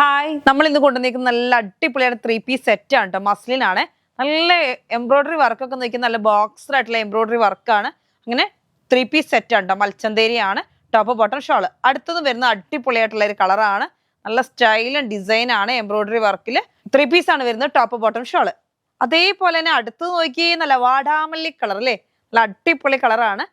Hi, നമ്മൾ ഇന്ന് കൊണ്ടുവന്നിരിക്കുന്ന നല്ല അടിപൊളിയായിട്ട് 3 പീസ് സെറ്റ് ആണ് കേട്ടോ. മസ്ലിനാണ്. നല്ല എംബ്രോയിഡറി വർക്കൊക്കെ നോക്കി നല്ല ബോക്സർ ആയിട്ടുള്ള എംബ്രോയിഡറി വർക്കാണ്. അങ്ങനെ 3 പീസ് സെറ്റ് ആണ് കേട്ടോ. മൽച്ചന്തേരിയാണ് ടോപ്പ് ബോട്ടം ഷോള്. അടുത്തത് വരുന്ന അടിപൊളിയായിട്ടുള്ള ഒരു കളറാണ്. നല്ല സ്റ്റൈലും ഡിസൈൻ ആണ്. എംബ്രോയിഡറി വർക്കിൽ 3 പീസ് ആണ് വരുന്നത്. Top bottom shawl. അതേപോലെ തന്നെ അടുത്തത് നോക്കി നല്ല വാടാമല്ലി കളർ അല്ലേ, നല്ല അടിപൊളി കളറാണ്.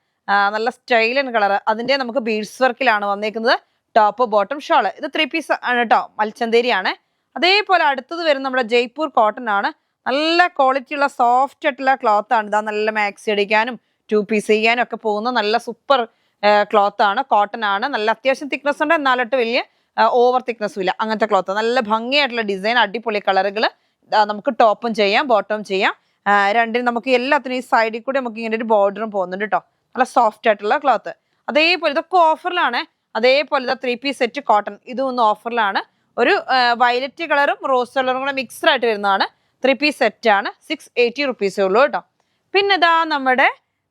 നല്ല സ്റ്റൈലൻ കളർ. അതിന്റെ നമുക്ക് ബീഡ്സ് വർക്കിലാണ് വന്നേക്കുന്നത്. Top bottom shawl. ഇത് 3 പീസ് ആണ് കേട്ടോ. മൽച്ചന്തേരിയാണ്. അതേപോലെ അടുത്തത് വരുന്ന നമ്മുടെ ജയ്പൂർ കോട്ടൺ ആണ്. നല്ല ക്വാളിറ്റി ഉള്ള സോഫ്റ്റ് ആയിട്ടുള്ള ക്ലോത്ത് ആണ്. ഇതാ നല്ല മാക്സി അടിക്കാനും 2 പീസ് ചെയ്യാനും ഒക്കെ പോകുന്ന നല്ല സൂപ്പർ ക്ലോത്ത് ആണ്. കോട്ടൺ ആണ്. നല്ല അത്യാവശ്യം തിക്നെസ് ഉണ്ട്, എന്നാലിട്ട് വലിയ ഓവർ തിക്നെസ്സും ഇല്ല. അങ്ങനത്തെ ക്ലോത്ത്. നല്ല ഭംഗിയായിട്ടുള്ള ഡിസൈൻ, അടിപൊളി കളറുകൾ. നമുക്ക് ടോപ്പും ചെയ്യാം ബോട്ടവും ചെയ്യാം. രണ്ടിനും നമുക്ക് എല്ലാത്തിനും ഈ സൈഡിൽ കൂടി നമുക്ക് ഇങ്ങനെ ഒരു ബോർഡറും പോകുന്നുണ്ട് കേട്ടോ. നല്ല സോഫ്റ്റ് ആയിട്ടുള്ള ക്ലോത്ത്. അതേപോലെ ഇതൊക്കെ ഓഫറിലാണ്. അതേപോലെ 3 പീസ് സെറ്റ് കോട്ടൺ ഇതും ഒന്ന് ഓഫറിലാണ്. ഒരു വയലറ്റ് കളറും റോസ് കളറും കൂടെ മിക്സ്ഡ് ആയിട്ട് വരുന്നതാണ്. 3 പീസ് സെറ്റ് ആണ്. 680 റുപ്പീസേ ഉള്ളൂ കേട്ടോ. പിന്നെ ഇതാ നമ്മുടെ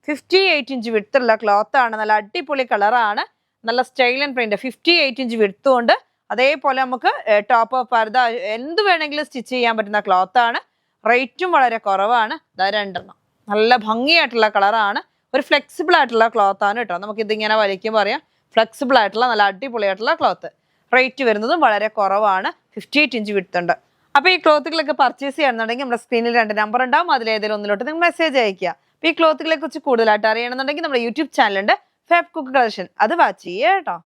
58 ഇഞ്ച് വിടുത്തുള്ള ക്ലോത്ത് ആണ്. നല്ല അടിപൊളി കളറാണ്. നല്ല സ്റ്റൈൽ ആൻഡ് പ്രിന്റ്. 58 ഇഞ്ച് വിടുത്തും ഉണ്ട്. അതേപോലെ നമുക്ക് ടോപ്പ് പർദ്ദ എന്ത് വേണമെങ്കിലും സ്റ്റിച്ച് ചെയ്യാൻ പറ്റുന്ന ക്ലോത്ത് ആണ്. റേറ്റും വളരെ കുറവാണ്. ഇതാ രണ്ടെണ്ണം നല്ല ഭംഗിയായിട്ടുള്ള കളറാണ്. ഒരു ഫ്ലെക്സിബിൾ ആയിട്ടുള്ള ക്ലോത്ത് ആണ് കേട്ടോ. നമുക്ക് ഇതിങ്ങനെ വലിക്കുമ്പോൾ അറിയാം, ഫ്ലെക്സിബിൾ ആയിട്ടുള്ള നല്ല അടിപൊളിയായിട്ടുള്ള ക്ലോത്ത്. റേറ്റ് വരുന്നതും വളരെ കുറവാണ്. 58 ഇഞ്ച് വിടുത്തുണ്ട്. അപ്പോൾ ഈ ക്ലോത്തുകളൊക്കെ പർച്ചേസ് ചെയ്യണമെന്നുണ്ടെങ്കിൽ നമ്മുടെ സ്ക്രീനിൽ 2 നമ്പർ ഉണ്ടാവും. അതിലേതെങ്കിലും ഒന്നിലോട്ട് നിങ്ങൾ മെസ്സേജ് അയക്കുക. അപ്പോൾ ഈ ക്ലോത്തുകളെ കുറിച്ച് കൂടുതലായിട്ട് അറിയണമെന്നുണ്ടെങ്കിൽ നമ്മുടെ യൂട്യൂബ് ചാനലുണ്ട്, ഫാബ് കുക്ക് കളക്ഷൻ. അത് വാച്ച് ചെയ്യുക കേട്ടോ.